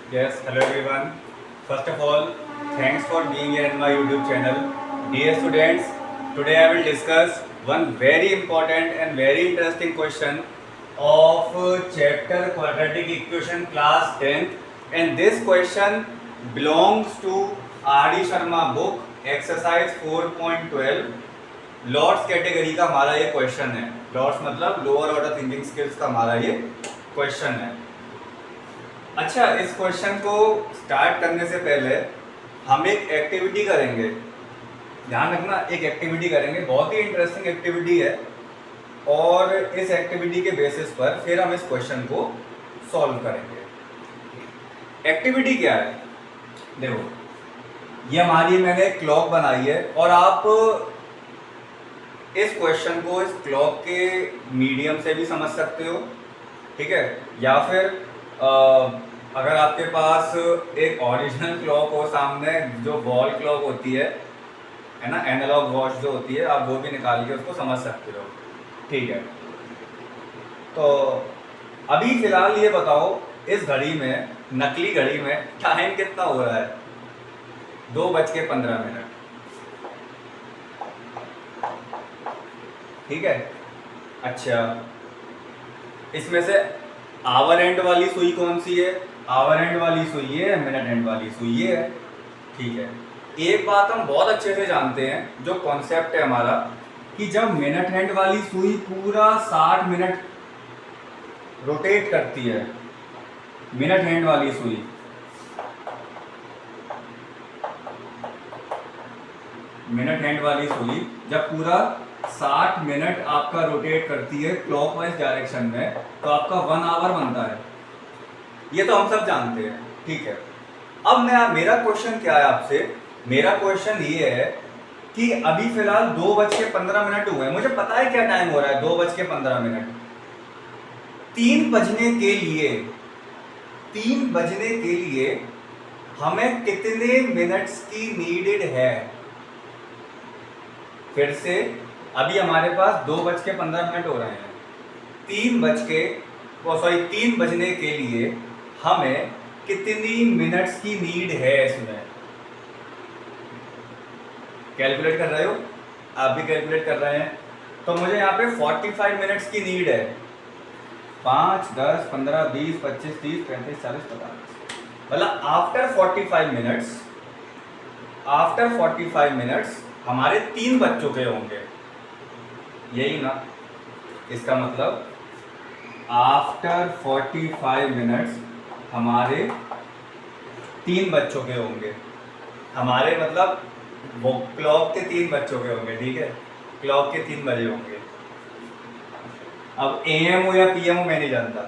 Yes, hello everyone. First of all, thanks for being here in my YouTube channel. Dear students, today I will discuss one very important and very interesting question of chapter quadratic equation class 10th, and this question belongs to R.D. Sharma book exercise 4.12 lords category का हमारा ये question है। Lord's मतलब lower order thinking skills का हमारा ये question है। अच्छा, इस क्वेश्चन को स्टार्ट करने से पहले हम एक एक्टिविटी करेंगे। ध्यान रखना, एक एक्टिविटी करेंगे, बहुत ही इंटरेस्टिंग एक्टिविटी है, और इस एक्टिविटी के बेसिस पर फिर हम इस क्वेश्चन को सॉल्व करेंगे। एक्टिविटी क्या है? देखो, ये हमारी मैंने क्लॉक बनाई है, और आप इस क्वेश्चन को इस क्लॉक के मीडियम से भी समझ सकते हो, ठीक है, या फिर अगर आपके पास एक ओरिजिनल क्लॉक हो सामने, जो वॉल क्लॉक होती है ना, एनालॉग वॉच जो होती है, आप वो भी निकाल के उसको समझ सकते हो, ठीक है। तो अभी फिलहाल ये बताओ, इस घड़ी में, नकली घड़ी में टाइम कितना हो रहा है? 2:15, ठीक है। अच्छा, इसमें से आवर एंड वाली सुई कौन सी है? आवर एंड वाली सुई है, मिनट एंड वाली सुई है, ठीक है। एक बात हम बहुत अच्छे से जानते हैं, जो कॉन्सेप्ट है हमारा, कि जब मिनट हैंड वाली सुई पूरा 60 मिनट रोटेट करती है, मिनट हैंड वाली सुई जब पूरा 60 मिनट आपका रोटेट करती है क्लॉकवाइज डायरेक्शन में, तो आपका 1 आवर बनता है। ये तो हम सब जानते हैं, ठीक है। अब मेरा क्वेश्चन क्या है आपसे? मेरा क्वेश्चन ये है कि अभी फिलहाल 2:15 हुए, मुझे पता है क्या टाइम हो रहा है, 2:15। 3 बजने के लिए हमें कितने मिनट्स की नीडेड है? फिर से, अभी हमारे पास 2:15 हो रहे हैं। 3 बजने के लिए हमें कितनी मिनट्स की नीड है? इसमें कैलकुलेट कर रहे हो? आप भी कैलकुलेट कर रहे हैं, तो मुझे यहाँ पे 45 मिनट्स की नीड है। 5, 10, 15, 20, 25, 30, 35, 40, 50, मतलब आफ्टर 45 मिनट्स हमारे 3 बज चुके होंगे, यही ना? इसका मतलब आफ्टर 45 मिनट्स हमारे 3 बज चुके होंगे। हमारे मतलब वो क्लॉक के 3 बज चुके होंगे, ठीक है, क्लॉक के 3 बजे होंगे। अब AM हो या PM हो मैं नहीं जानता,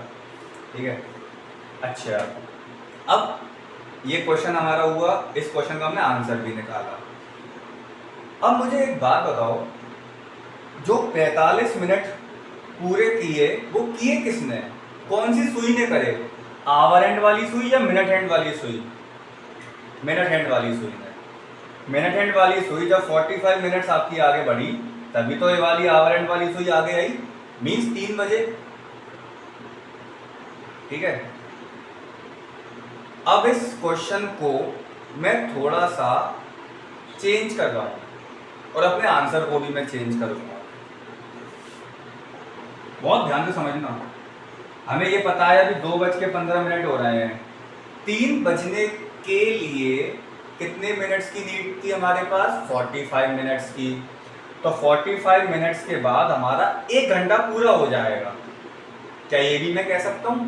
ठीक है। अच्छा, अब ये क्वेश्चन हमारा हुआ, इस क्वेश्चन का हमने आंसर भी निकाला। अब मुझे एक बात बताओ, जो 45 मिनट पूरे किए, वो किए किसने? कौन सी सुई ने करे? आवर एंड वाली सुई या मिनट हैंड वाली सुई? मिनट हैंड वाली सुई ने। मिनट हैंड वाली सुई जब 45 मिनट्स आपकी आगे बढ़ी, तभी तो ये वाली आवर एंड वाली सुई आगे आई, मीन्स 3 बजे, ठीक है। अब इस क्वेश्चन को मैं थोड़ा सा चेंज कर रहा हूं, और अपने आंसर को भी मैं चेंज करूंगा। बहुत ध्यान से समझना। हमें ये पता है अभी 2:15 हो रहे हैं। 3 बजने के लिए कितने मिनट्स की नीड थी हमारे पास? 45 मिनट्स की। तो 45 मिनट्स के बाद हमारा 1 घंटा पूरा हो जाएगा। क्या ये भी मैं कह सकता हूँ?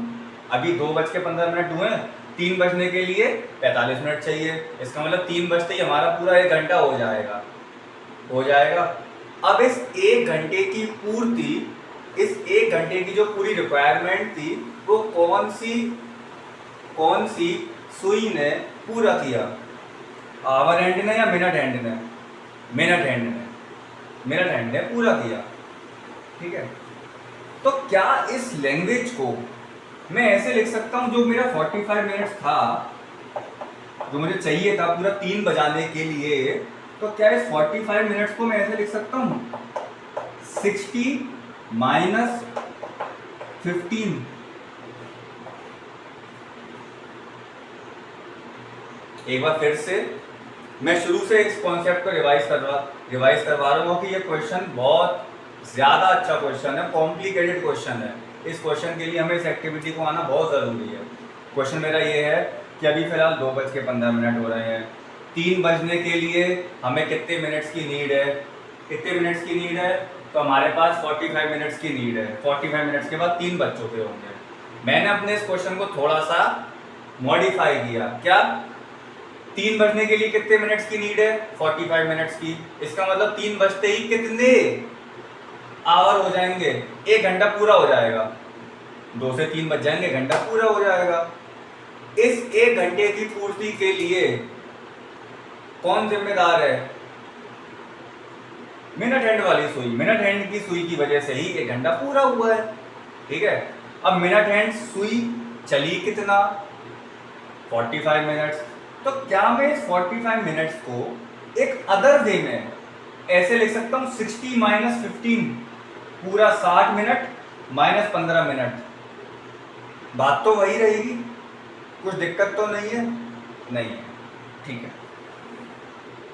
अभी 2:15 हुए हैं, 3 बजने के लिए 45 मिनट चाहिए, इसका मतलब 3 बजते ही हमारा पूरा 1 घंटा हो जाएगा। अब इस 1 घंटे की पूर्ति, इस 1 घंटे की जो पूरी रिक्वायरमेंट थी, वो कौन सी सुई ने पूरा किया? आवर हैंड ने या मिनट हैंड ने? मिनट हैंड ने पूरा किया, ठीक है। तो क्या इस लैंग्वेज को मैं ऐसे लिख सकता हूं, जो मेरा 45 मिनट्स था, जो मुझे चाहिए था पूरा 3 बजाने के लिए, तो क्या इस 45 मिनट्स को मैं ऐसे लिख सकता हूं? 60 माइनस 15, एक बार फिर से मैं शुरू से इस कॉन्सेप्ट को रिवाइज करवा रहा हूँ कि ये क्वेश्चन बहुत ज़्यादा अच्छा क्वेश्चन है, कॉम्प्लिकेटेड क्वेश्चन है। इस क्वेश्चन के लिए हमें इस एक्टिविटी को आना बहुत ज़रूरी है। क्वेश्चन मेरा ये है कि अभी फ़िलहाल 2:15 हो रहे हैं, 3 बजने के लिए हमें कितने मिनट्स की नीड है? कितने मिनट्स की नीड है? तो हमारे पास 45 मिनट्स की नीड है। 45 मिनट्स के बाद 3 बज चुके होंगे। मैंने अपने इस क्वेश्चन को थोड़ा सा मॉडिफाई किया। क्या? 3 बजने के लिए कितने मिनट्स की नीड है? 45 मिनट्स की। इसका मतलब 3 बजते ही कितने आवर हो जाएंगे? 1 घंटा पूरा हो जाएगा। 2 से 3 बज जाएंगे, घंटा पूरा हो जाएगा। इस 1 घंटे की पूर्ति के लिए कौन जिम्मेदार है? मिनट हैंड वाली सुई। मिनट हैंड की सुई की वजह से ही 1 घंटा पूरा हुआ है। ठीक है, अब मिनट हैंड सुई चली कितना? 45 मिनट्स। तो क्या मैं इस 45 मिनट्स को एक अदर वे में ऐसे लिख सकता हूं, 60 माइनस 15, पूरा 60 मिनट माइनस 15 मिनट। बात तो वही रहेगी, कुछ दिक्कत तो नहीं है? नहीं है। ठीक है,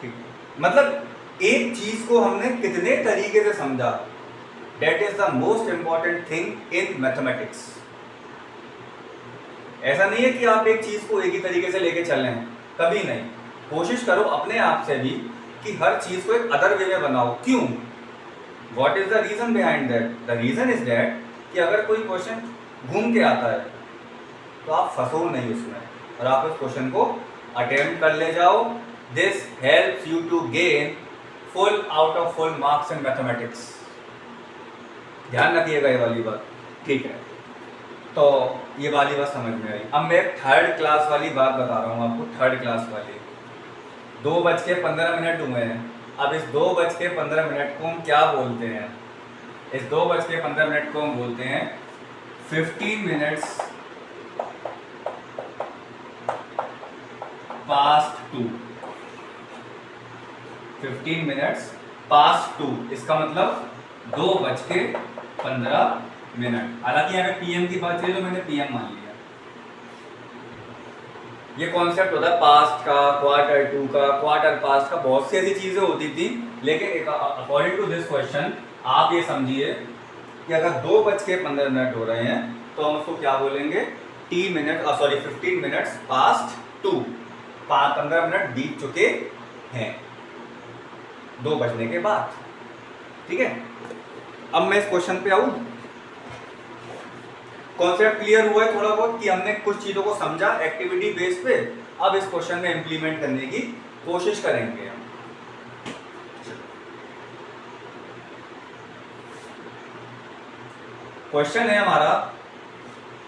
ठीक है। मतलब एक चीज को हमने कितने तरीके से समझा, that is the most important thing in mathematics. ऐसा नहीं है कि आप एक चीज को एक ही तरीके से लेके चल रहे हैं, कभी नहीं। कोशिश करो अपने आप से भी कि हर चीज को एक अदर वे में बनाओ। क्यों? What is the reason behind that? The reason is that कि अगर कोई क्वेश्चन घूम के आता है तो आप फंसो नहीं उसमें, और आप उस क्वेश्चन को अटेम्प्ट कर ले जाओ। This helps you to gain full out of full marks in mathematics. ध्यान रखिएगा ये वाली बात। ठीक है, तो ये वाली बात समझ में आई। अब मैं 3rd क्लास वाली बात बता रहा हूँ आपको। 3rd क्लास वाली 2:15 हुए हैं। अब इस 2:15 को हम क्या बोलते हैं? इस 2:15 को हम बोलते हैं 15 मिनट्स पास्ट 2। 15 मिनट्स पास्ट 2, इसका मतलब 2:15। हालांकि यहाँ पे पीएम की बात चली तो मैंने पीएम मान लिया। ये कॉन्सेप्ट होता है पास्ट का, क्वार्टर 2 का, क्वार्टर पास्ट का, बहुत सी ऐसी चीजें होती थी। लेकिन अकॉर्डिंग टू दिस क्वेश्चन आप ये समझिए कि अगर 2:15 हो रहे हैं तो हम उसको क्या बोलेंगे? 15 मिनट्स पास्ट 2। 15 मिनट बीत चुके हैं 2 बजने के बाद। ठीक है, अब मैं इस क्वेश्चन पे आऊं। कॉन्सेप्ट क्लियर हुआ है थोड़ा बहुत कि हमने कुछ चीजों को समझा एक्टिविटी बेस पे। अब इस क्वेश्चन में इंप्लीमेंट करने की कोशिश करेंगे हम। क्वेश्चन है हमारा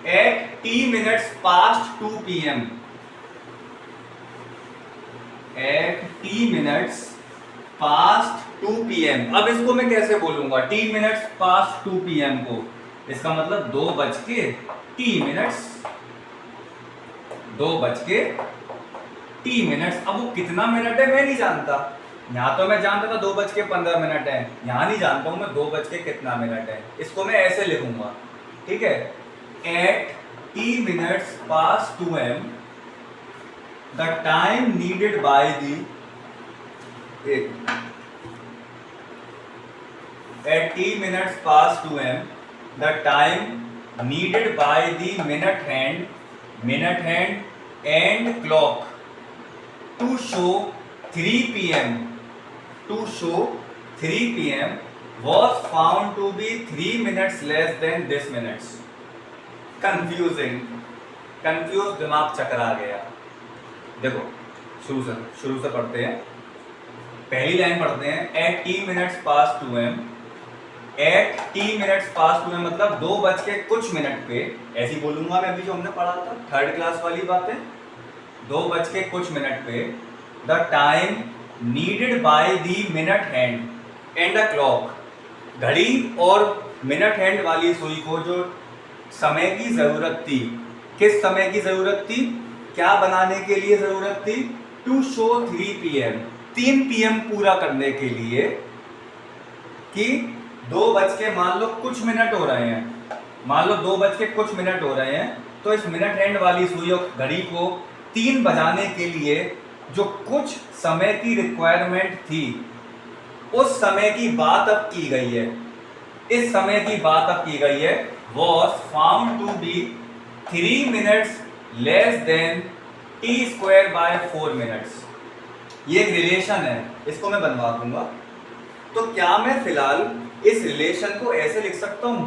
at t minutes past 2 PM। At t minutes past 2 PM। अब इसको मैं कैसे बोलूंगा t मिनट्स पास्ट 2 PM को? इसका मतलब 2:t। 2:t। अब वो कितना मिनट है मैं नहीं जानता। यहाँ तो मैं जानता था 2:15 है, यहाँ नहीं जानता हूं मैं 2 कितना मिनट है। इसको मैं ऐसे लिखूंगा। ठीक है, at t minutes past 2 M the time needed by the at t minutes past 2 M the time needed by the minute hand and clock to show 3 PM was found to be 3 minutes less than this minutes। Confuse दिमाग चकरा गया। देखो शुरू से पढ़ते हैं। पहली line पढ़ते हैं at t minutes past 2 M। At t minutes past 2 M मतलब 2 बज के कुछ मिनट पे, ऐसी बोलूंगा मैं अभी जो हमने पढ़ा था 3rd क्लास वाली बातें। 2 बज के कुछ मिनट पे the time needed by the minute hand and the clock. घड़ी और मिनट हैंड वाली सुई को जो समय की जरूरत थी, किस समय की जरूरत थी? क्या बनाने के लिए जरूरत थी? To show 3 PM। 3 PM पूरा करने के लिए कि 2 बज के मान लो कुछ मिनट हो रहे हैं। मान लो 2 बज के कुछ मिनट हो रहे हैं तो इस मिनट हैंड वाली सुई और घड़ी को 3 बजाने के लिए जो कुछ समय की रिक्वायरमेंट थी, उस समय की बात अब की गई है, इस समय की बात अब की गई है, was found to be 3 minutes less than t square by 4 minutes। ये एक रिलेशन है, इसको मैं बनवा दूंगा। तो क्या मैं फिलहाल इस रिलेशन को ऐसे लिख सकता हूं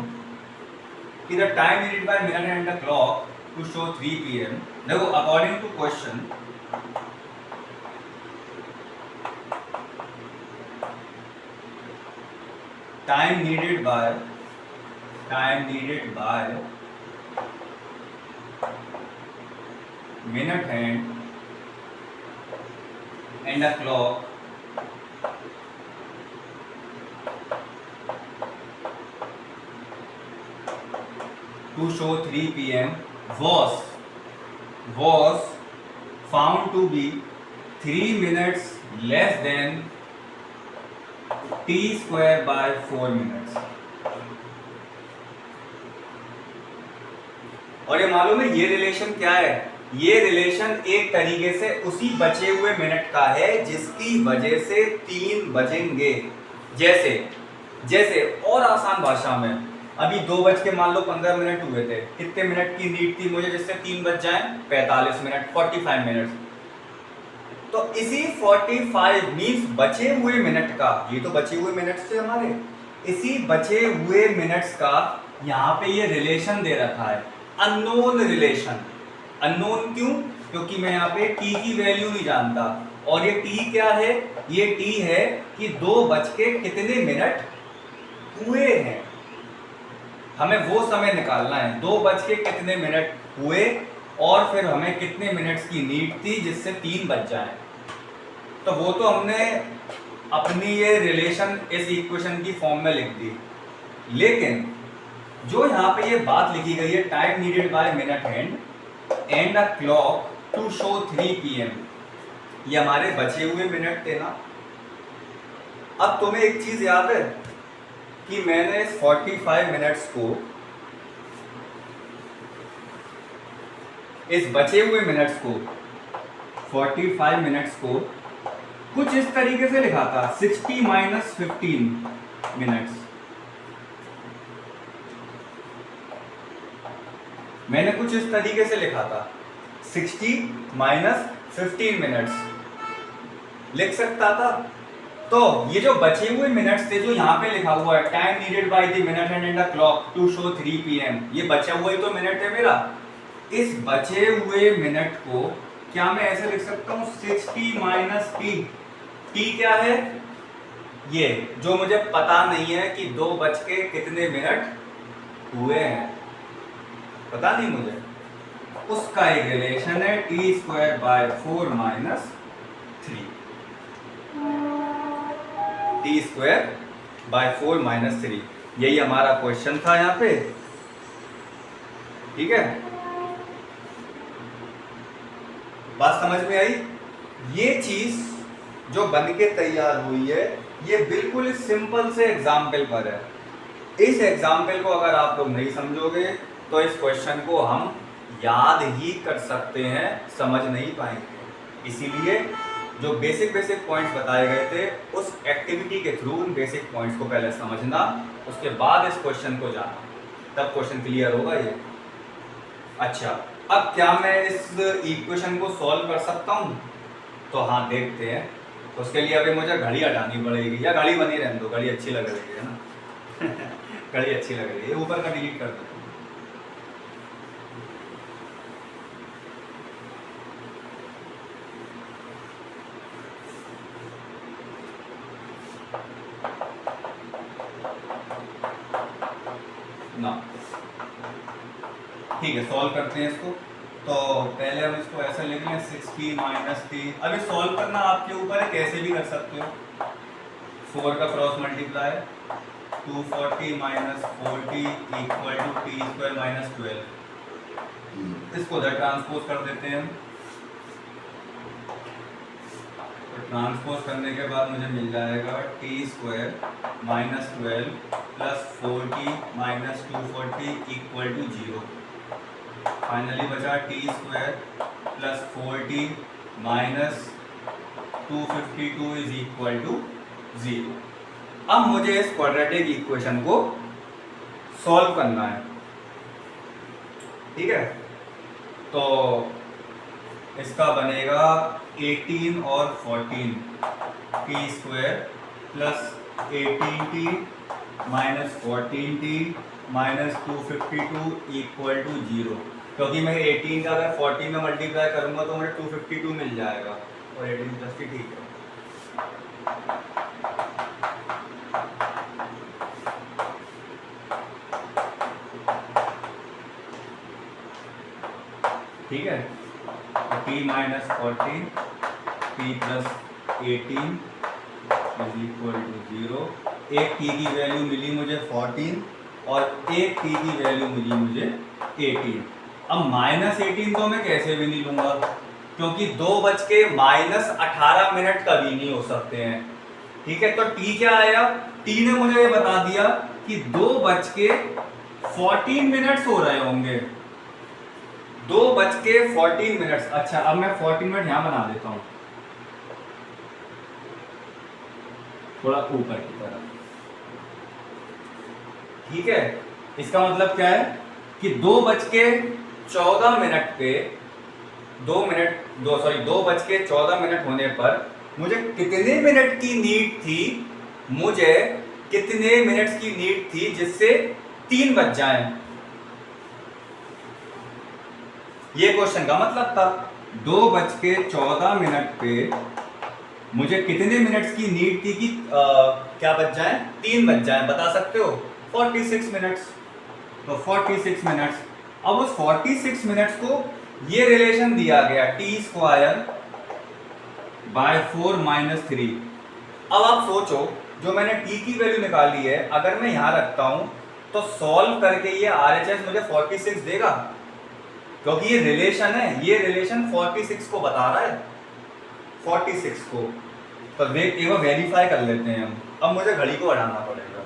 कि the time needed by minute and the clock to show 3 PM। देखो according to question, time needed by minute hand and a clock to show 3 PM was found to be 3 minutes less than t square by 4 minutes। और ये मालूम है ये relation क्या है? ये relation एक तरीके से उसी बचे हुए मिनट का है जिसकी वजह से 3 बजेंगे। जैसे और आसान भाषा में, अभी 2 बज के मान लो 15 मिनट हुए थे, कितने मिनट की नीड थी मुझे जिससे 3 बज जाए? 45 मिनट, 45 मिनट। तो इसी 45 मीन्स बचे हुए मिनट का, ये तो बचे हुए मिनट्स थे हमारे, इसी बचे हुए मिनट्स का यहाँ पे ये रिलेशन दे रखा है, अननोन रिलेशन। अननोन क्यों? क्योंकि मैं यहाँ पे t की वैल्यू नहीं जानता। और ये t क्या है? ये t है कि 2 बज के कितने मिनट हुए हैं, हमें वो समय निकालना है, 2 बज के कितने मिनट हुए और फिर हमें कितने मिनट्स की नीड थी जिससे 3 बज जाए। तो वो तो हमने अपनी ये रिलेशन इस इक्वेशन की फॉर्म में लिख दी, लेकिन जो यहाँ पे ये बात लिखी गई है, time needed by minute hand and a clock to show 3 PM, ये हमारे बचे हुए मिनट थे ना। अब तुम्हें एक चीज याद है कि मैंने इस 45 मिनट्स को, इस बचे हुए मिनट्स को, 45 मिनट्स को कुछ इस तरीके से लिखा था, 60 माइनस 15 मिनट्स। मैंने कुछ इस तरीके से लिखा था, 60 माइनस 15 मिनट्स लिख सकता था। तो ये जो बचे हुए मिनट्स थे, जो यहाँ पे लिखा हुआ है time needed by the minute hand and the clock to show 3 PM, ये बचा हुआ ही तो मिनट है मेरा। इस बचे हुए मिनट को क्या मैं ऐसे लिख सकता हूँ, 60 माइनस t। t क्या है? ये जो मुझे पता नहीं है कि 2 बज के कितने मिनट हुए हैं, पता नहीं मुझे, उसका एक रिलेशन है t square by 4 minus 3, t square by 4 minus 3। यही हमारा क्वेश्चन था यहाँ पे, ठीक है? बात समझ में आई? ये चीज जो बन के तैयार हुई है, ये बिल्कुल सिंपल से एग्जाम्पल पर है। इस एग्जाम्पल को अगर आप लोग नहीं समझोगे तो इस क्वेश्चन को हम याद ही कर सकते हैं, समझ नहीं पाएंगे। इसीलिए जो बेसिक पॉइंट्स बताए गए थे, उस एक्टिविटी के थ्रू उन बेसिक पॉइंट्स को पहले समझना, उसके बाद इस क्वेश्चन को जाना, तब क्वेश्चन क्लियर होगा ये। अच्छा, अब क्या मैं इस इक्वेशन को सॉल्व कर सकता हूँ? तो हाँ, देखते हैं। उसके लिए अभी मुझे घड़ी हटानी पड़ेगी, या घड़ी बनी रहने दो, घड़ी अच्छी लग रही है ना घड़ी अच्छी लग रही है, ऊपर का डिलीट कर दो। ना, ठीक है, सॉल्व करते हैं इसको। तो पहले हम इसको ऐसे लिख लें, 60 माइनस 3। अभी सॉल्व करना आपके ऊपर है, कैसे भी कर सकते हो। 4 का cross multiply, 240 minus 40 equal to T square minus 12। इसको उधर ट्रांसपोज कर देते हैं हम। तो ट्रांसपोज करने के बाद मुझे मिल जाएगा T square minus 12 plus 40 minus 240 equal to 0। Finally बचा T square plus 4t minus 252 is equal to 0। अब मुझे इस क्वाड्रेटिक इक्वेशन को सॉल्व करना है, ठीक है। तो इसका बनेगा 18 और 14 T square plus 18t minus 14t minus 252 equal to 0। क्योंकि मैं 18 का अगर 14 में मल्टीप्लाई करूंगा तो मुझे 252 मिल जाएगा और 18 प्लस t, ठीक है। ठीक है, तो t minus 14 t plus 18 is equal to 0। एक t की वैल्यू मिली मुझे 14 और एक t की वैल्यू मिली मुझे 18। अब माइनस 18 तो मैं कैसे भी नहीं लूंगा, क्योंकि 2:18 कभी नहीं हो सकते हैं, ठीक है। तो t क्या आया, t ने मुझे ये बता दिया कि 2:14 हो रहे होंगे, 2:14। अच्छा, अब मैं 14 मिनट यहां बना देता हूं, थोड़ा ऊपर की तरफ, ठीक है। इसका मतलब क्या है कि 2:14 पे 2:14 होने पर मुझे कितने मिनट की नीड थी, मुझे कितने मिनट्स की नीड थी जिससे 3 बज जाएं। ये क्वेश्चन का मतलब था 2:14 पे मुझे कितने मिनट्स की नीड थी कि क्या बच जाए, 3 बच जाए। बता सकते हो? 46 मिनट्स। तो 46 मिनट्स, अब उस 46 मिनट्स को ये रिलेशन दिया गया टी स्क्वायर बाय 4 माइनस 3। अब आप सोचो, जो मैंने टी की वैल्यू निकाली है अगर मैं यहां रखता हूं तो सॉल्व करके ये आरएचएस मुझे 46 देगा, क्योंकि ये रिलेशन है, ये रिलेशन 46 को बता रहा है, 46 को। तो एक बार वेरीफाई कर लेते हैं हम। अब मुझे घड़ी को हटाना पड़ेगा।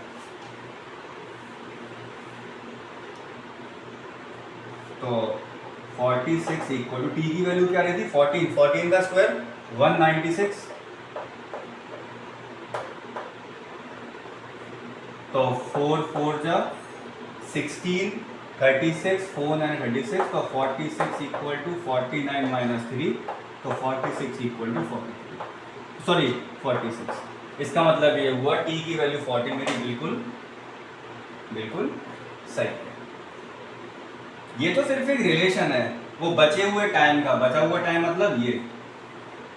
तो 46 इक्वल टू टी की वैल्यू क्या रहती, 14, 14 का स्क्वायर 196। तो 4 4 जा 16, 36, 4 9 36। तो 46 इक्वल टू 49 माइनस 3। तो 46 इक्वल टू 43, सॉरी 46। इसका मतलब ये हुआ टी की वैल्यू 14 मेरी बिल्कुल बिल्कुल सही है। ये तो सिर्फ एक रिलेशन है, वो बचे हुए टाइम का, बचा हुआ टाइम मतलब ये।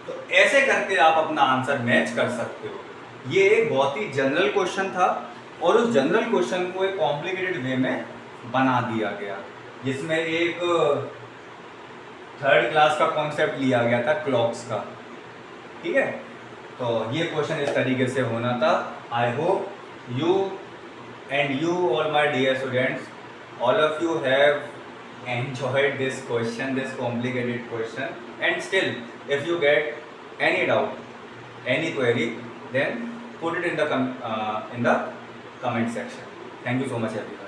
तो ऐसे करके आप अपना आंसर मैच कर सकते हो। ये एक बहुत ही जनरल क्वेश्चन था और उस जनरल क्वेश्चन को एक कॉम्प्लिकेटेड वे में बना दिया गया, जिसमें एक 3rd क्लास का कॉन्सेप्ट लिया गया था क्लॉक्स का, ठीक है। तो ये क्वेश्चन इस तरीके से होना था। I hope you and you all my dear students, all of you have enjoyed this question, this complicated question, and still if you get any doubt, any query, then put it in the comment section. Thank you so much everyone.